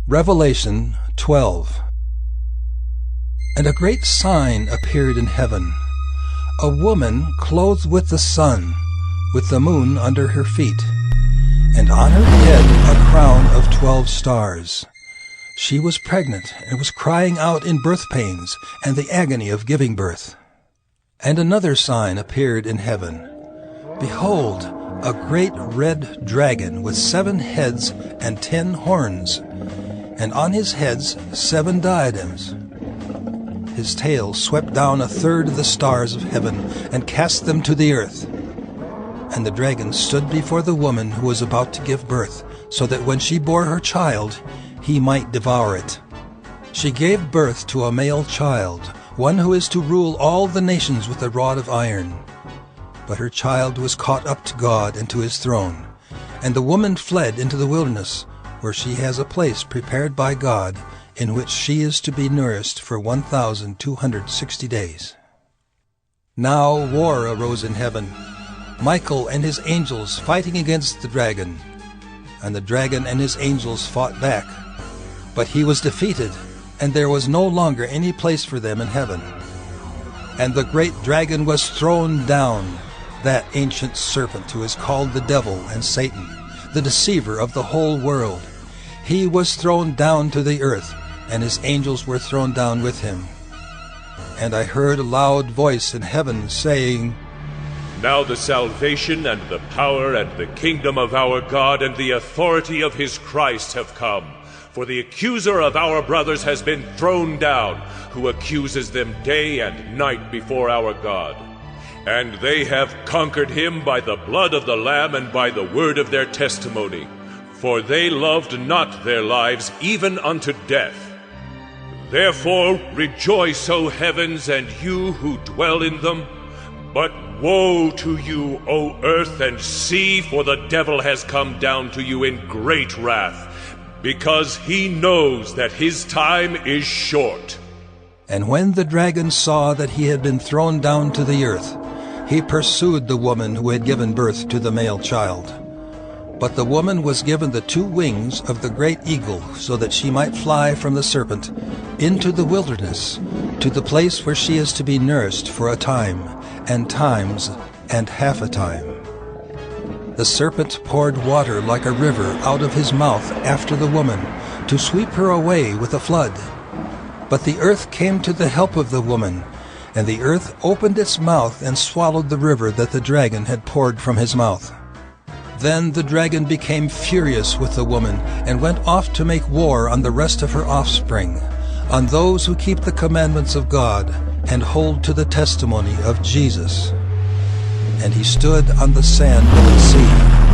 Revelation 12. And a great sign appeared in heaven, a woman clothed with the sun, with the moon under her feet, and on her head a crown of 12 stars. She was pregnant, and was crying out in birth pains, and the agony of giving birth. And another sign appeared in heaven. Behold, a great red dragon with 7 heads and 10 horns, and on his heads 7 diadems. His tail swept down 1/3 of the stars of heaven, and cast them to the earth. And the dragon stood before the woman who was about to give birth, so that when she bore her child, he might devour it. She gave birth to a male child, one who is to rule all the nations with a rod of iron. But her child was caught up to God and to his throne. And the woman fled into the wilderness, where she has a place prepared by God, in which she is to be nourished for 1,260 days. Now war arose in heaven, Michael and his angels fighting against the dragon. And the dragon and his angels fought back. But he was defeated, and there was no longer any place for them in heaven. And the great dragon was thrown down, that ancient serpent who is called the devil and Satan, the deceiver of the whole world. He was thrown down to the earth, and his angels were thrown down with him. And I heard a loud voice in heaven saying, Now the salvation and the power and the kingdom of our God and the authority of his Christ have come. For the accuser of our brothers has been thrown down, who accuses them day and night before our God. And they have conquered him by the blood of the Lamb and by the word of their testimony. For they loved not their lives even unto death. Therefore rejoice, O heavens, and you who dwell in them. But woe to you, O earth and sea, for the devil has come down to you in great wrath, because he knows that his time is short. And when the dragon saw that he had been thrown down to the earth, he pursued the woman who had given birth to the male child. But the woman was given the 2 wings of the great eagle, so that she might fly from the serpent into the wilderness, to the place where she is to be nourished for a time, and times, and half a time. The serpent poured water like a river out of his mouth after the woman, to sweep her away with a flood. But the earth came to the help of the woman, and the earth opened its mouth and swallowed the river that the dragon had poured from his mouth. Then the dragon became furious with the woman, and went off to make war on the rest of her offspring, on those who keep the commandments of God, and hold to the testimony of Jesus. And he stood on the sand of the sea.